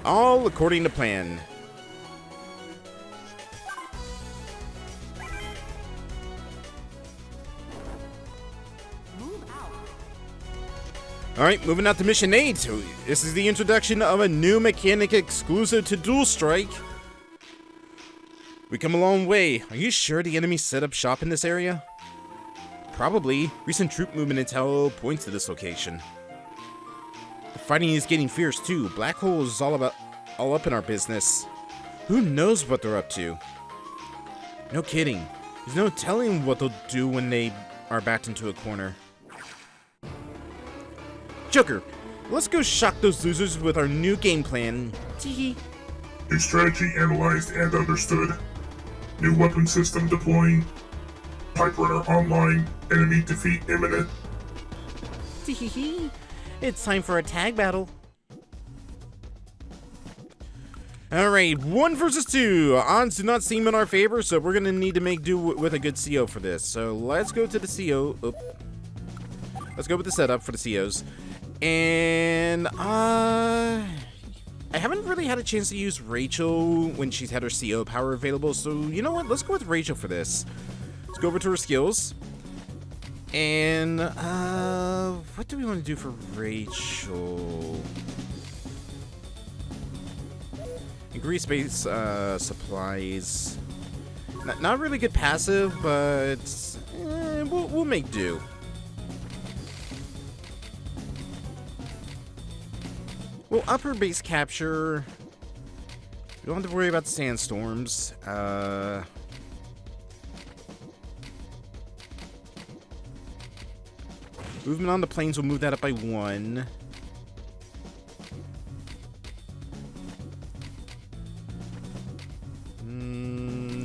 All according to plan. Alright, moving out to Mission 8. This is the introduction of a new mechanic exclusive to Dual Strike. We come a long way. Are you sure the enemy set up shop in this area? Probably. Recent troop movement intel points to this location. The fighting is getting fierce too. Black Hole is all up in our business. Who knows what they're up to? No kidding. There's no telling what they'll do when they are backed into a corner. Jugger, let's go shock those losers with our new game plan. Teehee. New strategy analyzed and understood. New weapon system deploying. Pipe runner online. Enemy defeat imminent. Teehee. It's time for a tag battle. Alright, 1 versus 2. Odds do not seem in our favor, so we're gonna need to make do with a good CO for this. So let's go to the CO. Let's go with the setup for the COs. And I haven't really had a chance to use Rachel when she's had her CO power available, so you know what? Let's go with Rachel for this. Let's go over to her skills. And what do we want to do for Rachel? Increase space supplies. Not really good passive, but we'll make do. We'll up her base capture. We don't have to worry about sandstorms. Movement on the plains will move that up by 1.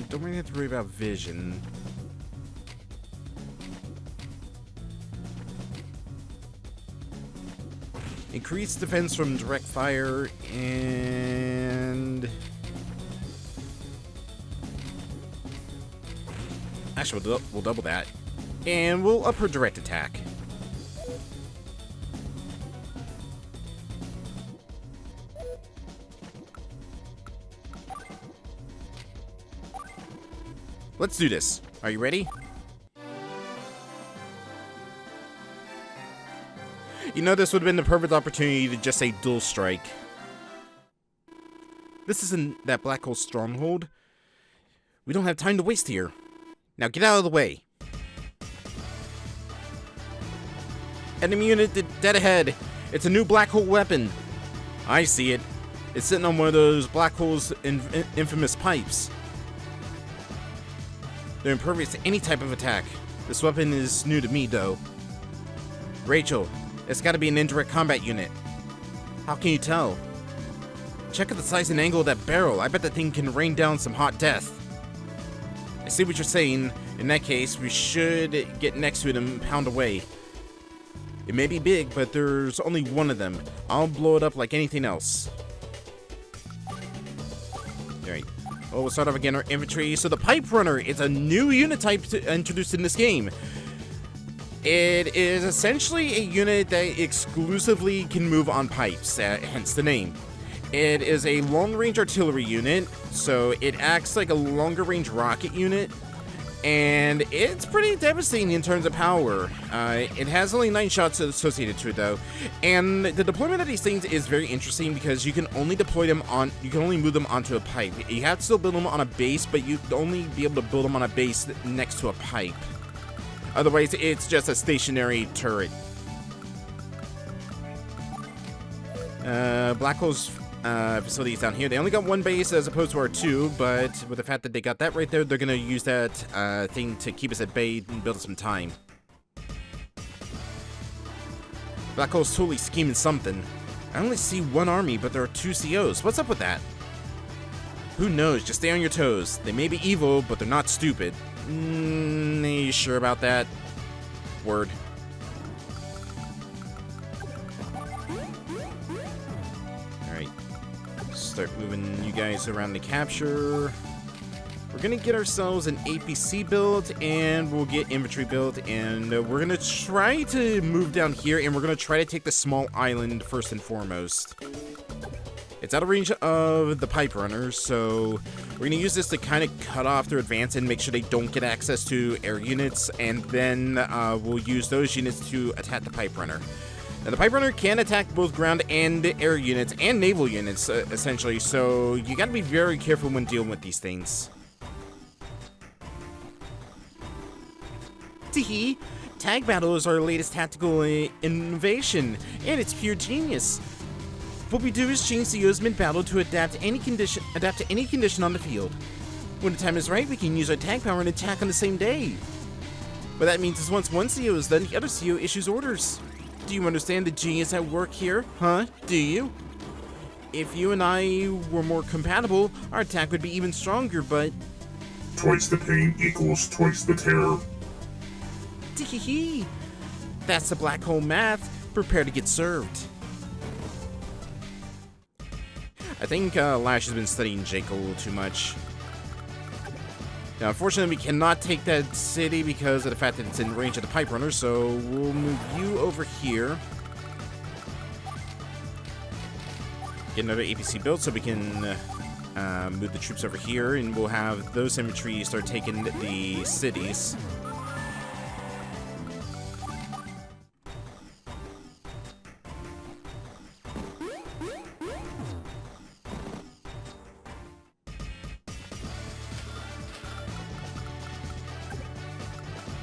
Don't really have to worry about vision. Increase defense from direct fire, and actually we'll double that, and we'll up her direct attack. Let's do this. Are you ready? You know, this would have been the perfect opportunity to just say Dual Strike. This isn't that Black Hole stronghold. We don't have time to waste here. Now get out of the way. Enemy unit dead ahead. It's a new Black Hole weapon. I see it. It's sitting on one of those Black Hole's infamous pipes. They're impervious to any type of attack. This weapon is new to me, though. Rachel, it's gotta be an indirect combat unit. How can you tell? Check out the size and angle of that barrel. I bet that thing can rain down some hot death. I see what you're saying. In that case, we should get next to it and pound away. It may be big, but there's only one of them. I'll blow it up like anything else. Alright. Oh, we'll start off again our infantry. So the Pipe Runner is a new unit type introduced in this game. It is essentially a unit that exclusively can move on pipes, hence the name. It is a long-range artillery unit, so it acts like a longer-range rocket unit, and it's pretty devastating in terms of power. It has only 9 shots associated to it, though, and the deployment of these things is very interesting because you can only deploy them on, you can only move them onto a pipe. You have to still build them on a base, but you only be able to build them on a base next to a pipe. Otherwise, it's just a stationary turret. Black Hole's facilities down here. They only got 1 base as opposed to our 2, but with the fact that they got that right there, they're going to use that thing to keep us at bay and build us some time. Black Hole's totally scheming something. I only see 1 army, but there are 2 COs. What's up with that? Who knows? Just stay on your toes. They may be evil, but they're not stupid. Are you sure about that? Word. Alright. Start moving you guys around the capture. We're gonna get ourselves an APC built, and we'll get infantry built, and we're gonna try to move down here, and we're gonna try to take the small island first and foremost. It's out of range of the pipe runners, so we're going to use this to kind of cut off their advance and make sure they don't get access to air units, and then we'll use those units to attack the pipe runner. Now, the pipe runner can attack both ground and air units and naval units, essentially, so you got to be very careful when dealing with these things. Teehee! Tag battle is our latest tactical innovation, and it's pure genius. What we do is change the Osmond battle to adapt to any condition on the field. When the time is right, we can use our tag power and attack on the same day. What that means is once one CO is done, the other CO issues orders. Do you understand the genius at work here? Huh? Do you? If you and I were more compatible, our attack would be even stronger, but... Twice the pain equals twice the terror. Teehee! That's the black hole math. Prepare to get served. I think Lash has been studying Jake a little too much. Now, unfortunately, we cannot take that city because of the fact that it's in range of the pipe runner, so we'll move you over here. Get another APC built so we can move the troops over here, and we'll have those infantry start taking the cities.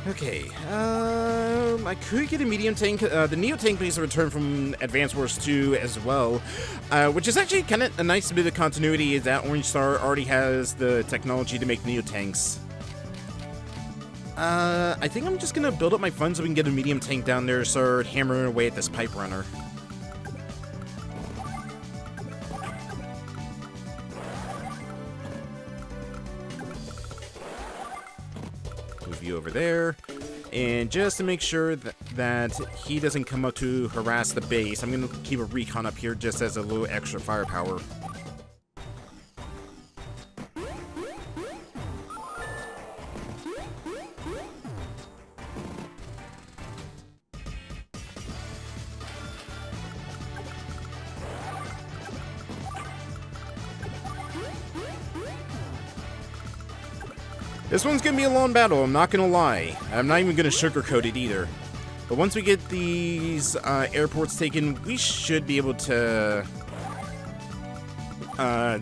Okay, I could get a medium tank. The Neo tank needs to return from Advance Wars 2 as well, which is actually kind of a nice bit of continuity, is that Orange Star already has the technology to make Neo tanks. I think I'm just gonna build up my funds so we can get a medium tank down there, start hammering away at this pipe runner. Move you over there, and just to make sure that he doesn't come up to harass the base, I'm going to keep a recon up here just as a little extra firepower. This one's gonna be a long battle, I'm not gonna lie. I'm not even gonna sugarcoat it either. But once we get these airports taken, we should be able to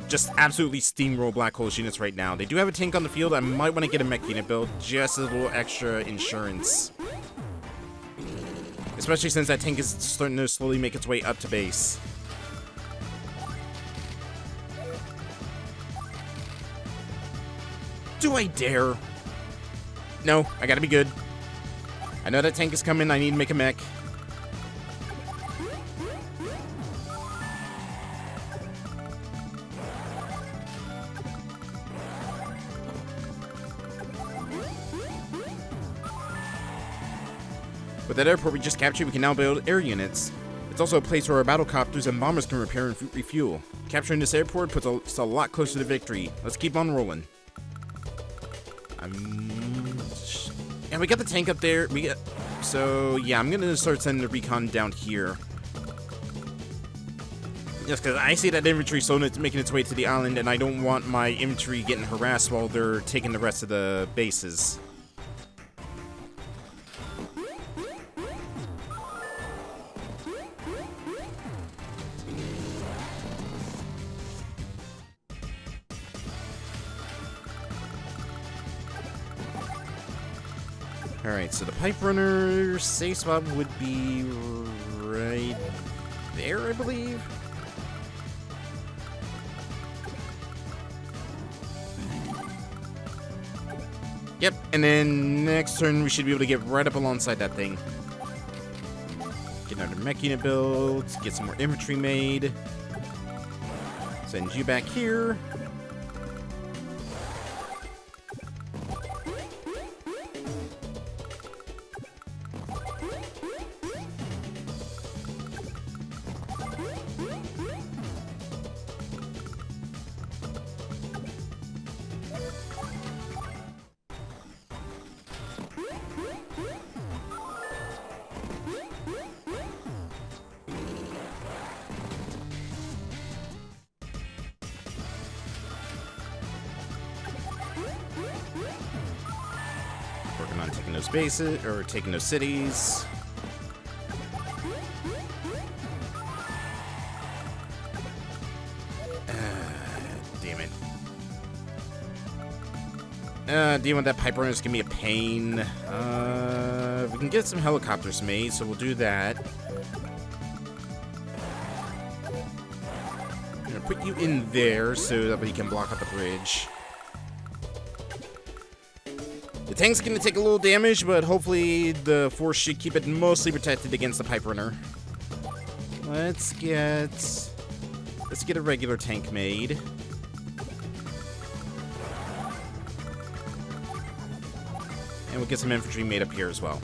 just absolutely steamroll Black Hole's units right now. They do have a tank on the field. I might want to get a mech unit build, just a little extra insurance. Especially since that tank is starting to slowly make its way up to base. Do I dare? No, I gotta be good. I know that tank is coming, I need to make a mech. With that airport we just captured, we can now build air units. It's also a place where our battlecopters and bombers can repair and refuel. Capturing this airport puts us a lot closer to victory. Let's keep on rolling. And we got the tank up there. So yeah, I'm gonna start sending the recon down here. Just because I see that infantry slowly making its way to the island, and I don't want my infantry getting harassed while they're taking the rest of the bases. Alright, so the pipe runner safe spot would be right there, I believe. Yep, and then next turn we should be able to get right up alongside that thing. Get another mech unit built, get some more infantry made. Send you back here. those bases, or taking those cities. Damn it. Dealing with that pipe runner is gonna be a pain. We can get some helicopters made, so we'll do that. I'm gonna put you in there so that we can block up the bridge. The tank's gonna take a little damage, but hopefully the force should keep it mostly protected against the pipe runner. Let's get a regular tank made. And we'll get some infantry made up here as well.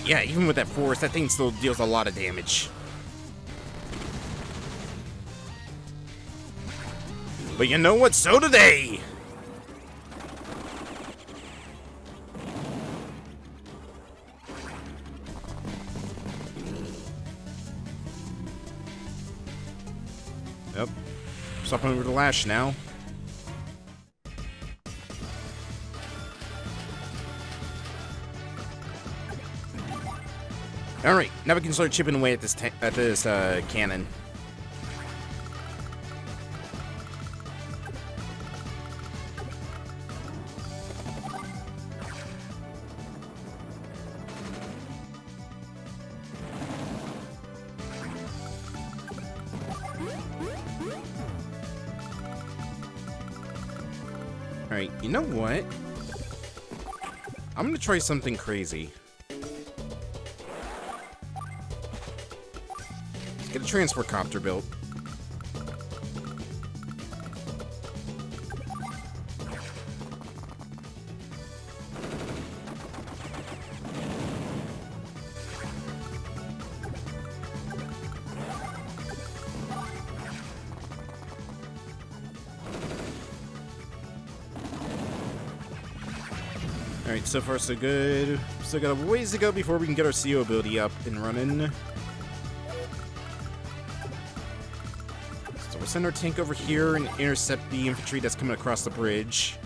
Yeah, even with that force, that thing still deals a lot of damage. But you know what? So do they! Yep. Stopping over the lash now. All right, now we can start chipping away at this cannon. All right, you know what? I'm gonna try something crazy. Get a transport copter built. Alright, so far so good. Still got a ways to go before we can get our CO ability up and running. We'll send our tank over here and intercept the infantry that's coming across the bridge.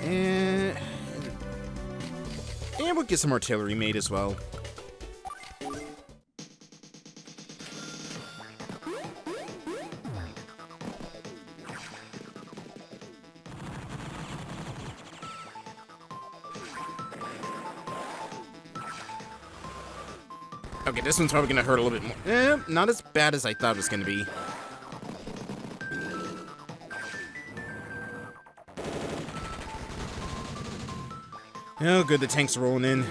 And we'll get some artillery made as well. Okay, this one's probably gonna hurt a little bit more. Not as bad as I thought it was gonna be. Oh, good, the tanks are rolling in.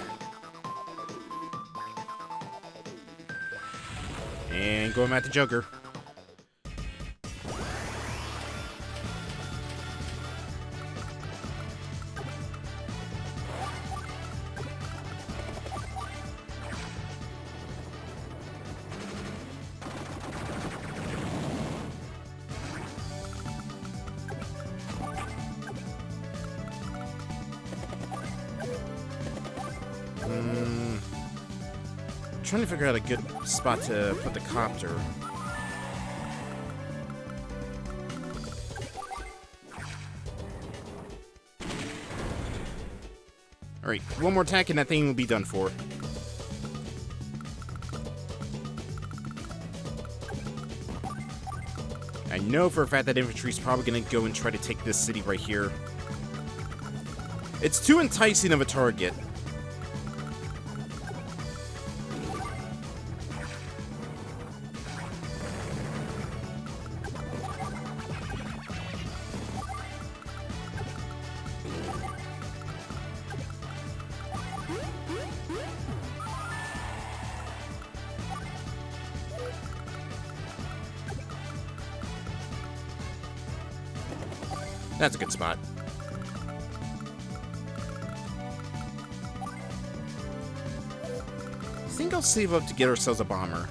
And going at the Jugger. Trying to figure out a good spot to put the copter. Alright, one more attack and that thing will be done for. I know for a fact that infantry is probably going to go and try to take this city right here. It's too enticing of a target. That's a good spot. think I'll save up to get ourselves a bomber.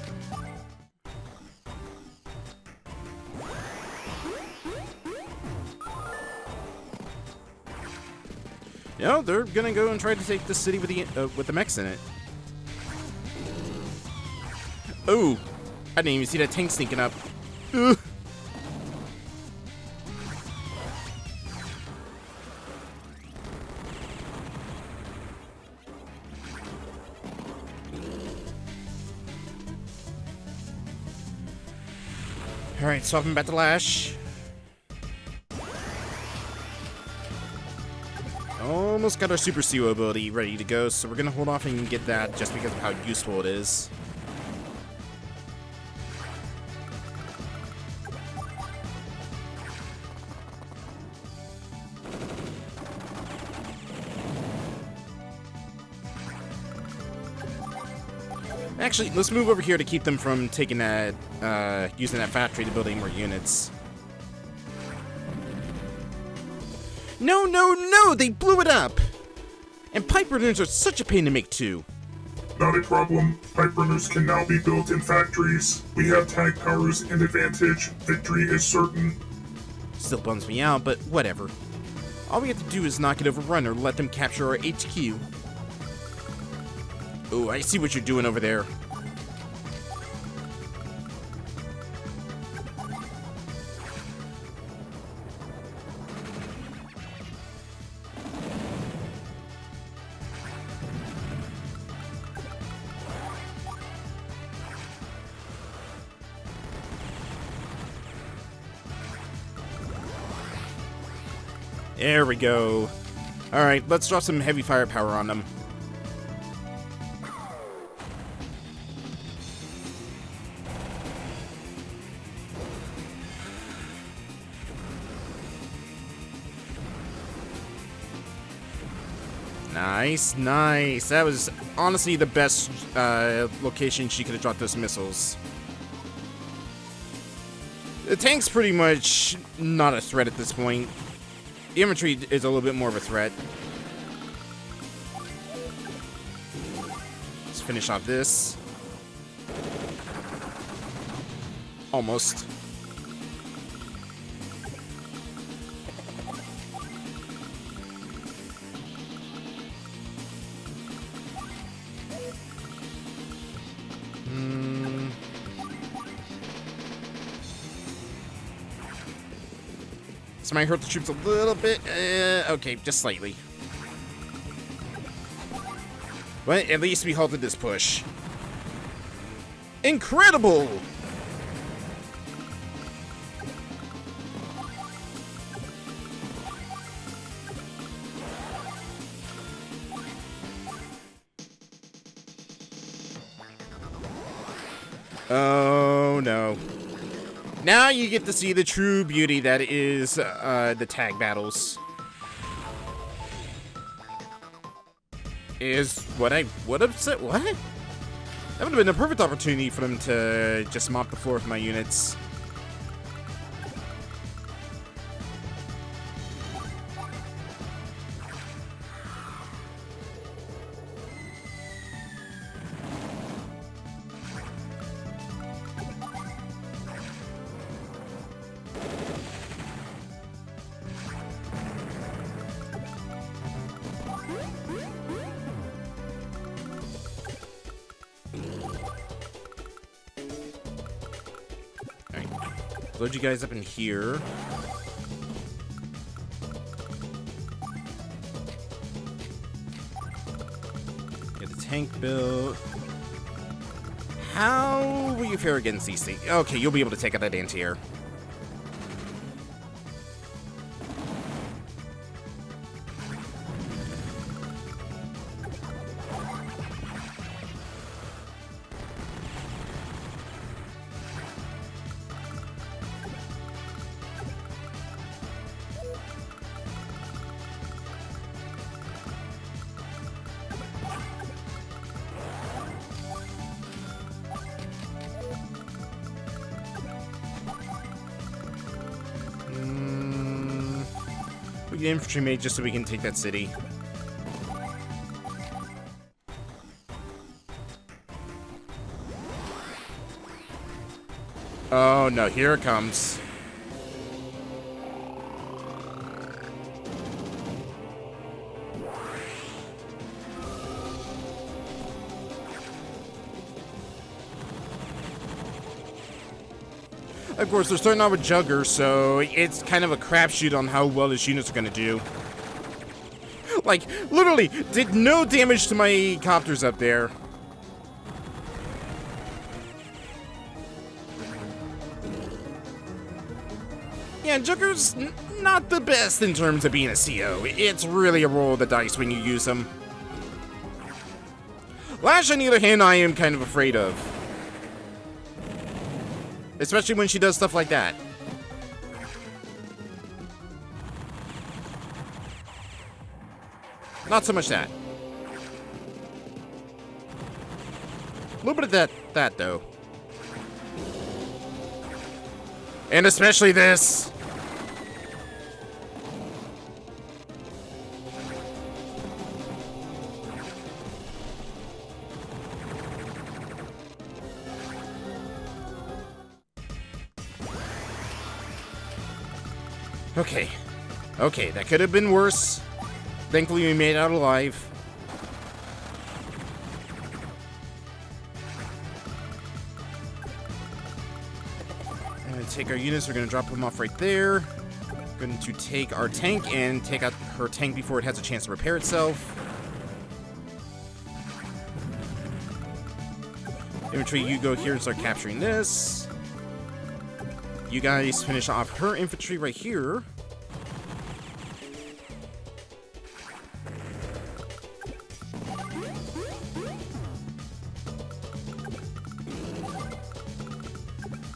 No, they're gonna go and try to take the city with the mechs in it. Oh, I didn't even see that tank sneaking up. Ugh. Alright, swapping back to Lash. Almost got our Super CO ability ready to go, so we're gonna hold off and get that just because of how useful it is. Actually, let's move over here to keep them from taking that, using that factory to build any more units. No, no, no! They blew it up! And pipe runners are such a pain to make, too. Not a problem. Pipe runners can now be built in factories. We have tag powers and advantage. Victory is certain. Still bums me out, but whatever. All we have to do is not get overrun or let them capture our HQ. Oh, I see what you're doing over there. There we go. Alright, let's drop some heavy firepower on them. Nice, nice. That was honestly the best location she could have dropped those missiles. The tank's pretty much not a threat at this point. The infantry is a little bit more of a threat. Let's finish off this. Almost. This might hurt the troops a little bit. Okay, just slightly. But at least we halted this push. Incredible! Oh no. Now you get to see the true beauty that is the tag battles. Is what I would have said. What? That would have been a perfect opportunity for them to just mop the floor with my units. Load you guys up in here. Get the tank built. How will you fare against these things? Okay, you'll be able to take out that anti-air. We get infantry made just so we can take that city. Oh no, here it comes. Of course, they're starting out with Jugger, so it's kind of a crapshoot on how well his units are going to do. Like, literally, did no damage to my copters up there. Yeah, Jugger's not the best in terms of being a CO. It's really a roll of the dice when you use him. Lash, on the other hand, I am kind of afraid of. Especially when she does stuff like that. Not so much that. A little bit of that though. And especially this. Okay. Okay, that could have been worse. Thankfully, we made it out alive. I'm going to take our units. We're going to drop them off right there. Going to take our tank and take out her tank before it has a chance to repair itself. Infantry, you go here and start capturing this. You guys finish off her infantry right here.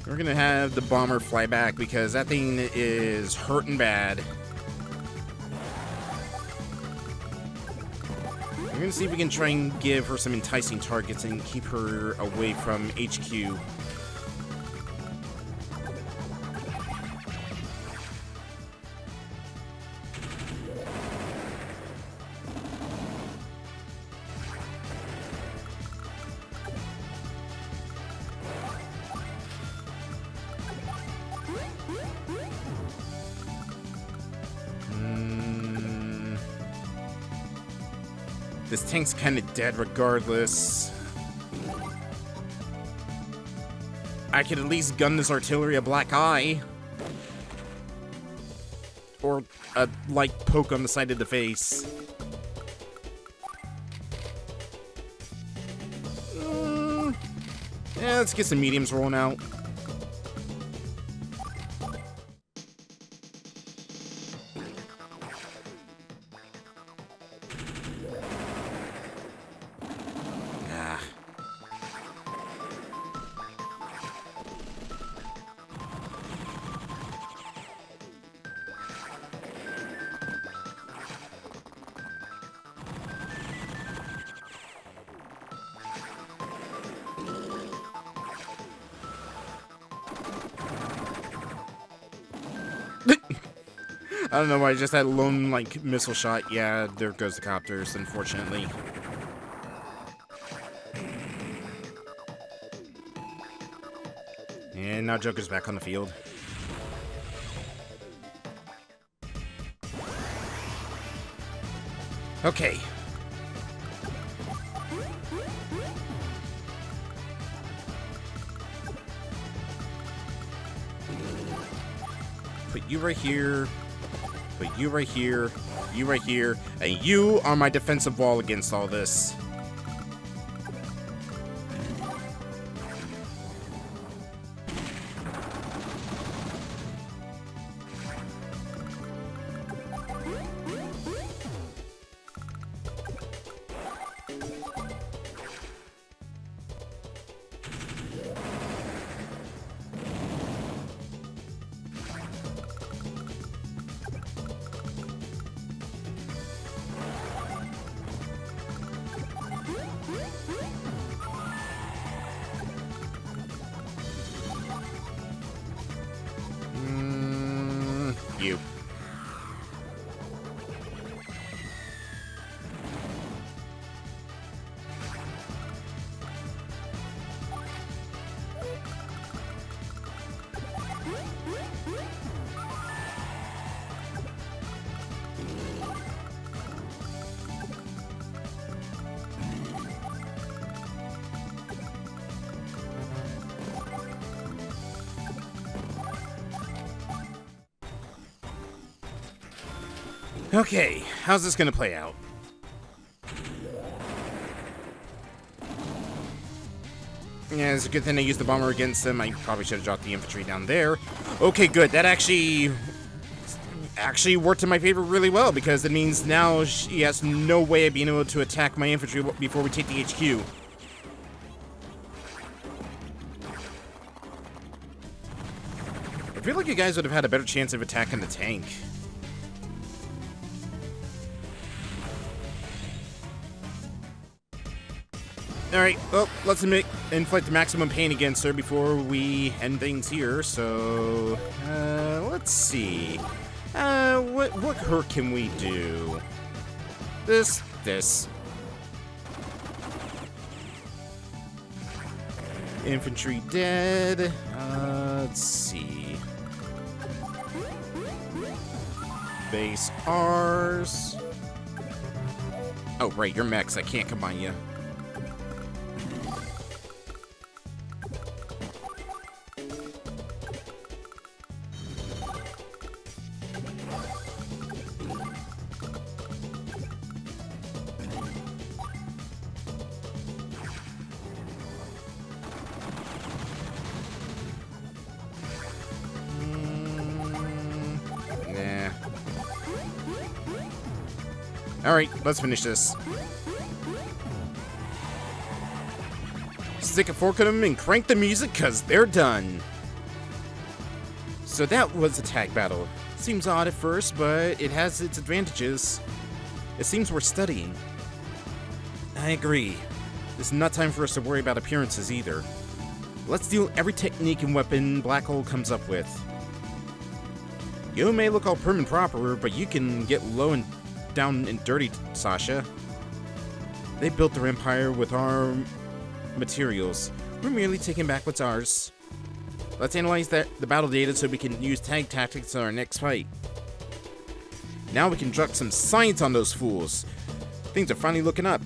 We're gonna have the bomber fly back because that thing is hurting bad. We're gonna see if we can try and give her some enticing targets and keep her away from HQ. This tank's kind of dead regardless. I could at least gun this artillery a black eye. Or a light poke on the side of the face. Yeah, let's get some mediums rolling out. I don't know why, just that lone, like, missile shot. Yeah, there goes the copters, unfortunately. And now Joker's back on the field. Okay. Put you right here. Put you right here, you right here, and you are my defensive wall against all this. You. Okay, how's this gonna play out? Yeah, it's a good thing I used the bomber against them. I probably should have dropped the infantry down there. Okay, good. That actually worked in my favor really well, because it means now she has no way of being able to attack my infantry before we take the HQ. I feel like you guys would have had a better chance of attacking the tank. Alright, well, let's inflict the maximum pain against her before we end things here, so... let's see. What hurt can we do? This. Infantry dead. Let's see. Base ours. Oh, right, you're mechs. I can't combine you. Alright, let's finish this. Stick a fork in them and crank the music, cause they're done. So that was a tag battle. Seems odd at first, but it has its advantages. It seems we're studying. I agree. This is not time for us to worry about appearances either. Let's steal every technique and weapon Black Hole comes up with. You may look all prim and proper, but you can get low and down and dirty, Sasha. They built their empire with our materials. We're merely taking back what's ours. Let's analyze the battle data so we can use tag tactics in our next fight. Now we can drop some science on those fools. Things are finally looking up.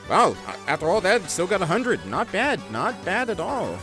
Wow, after all that, still got 100. Not bad. Not bad at all.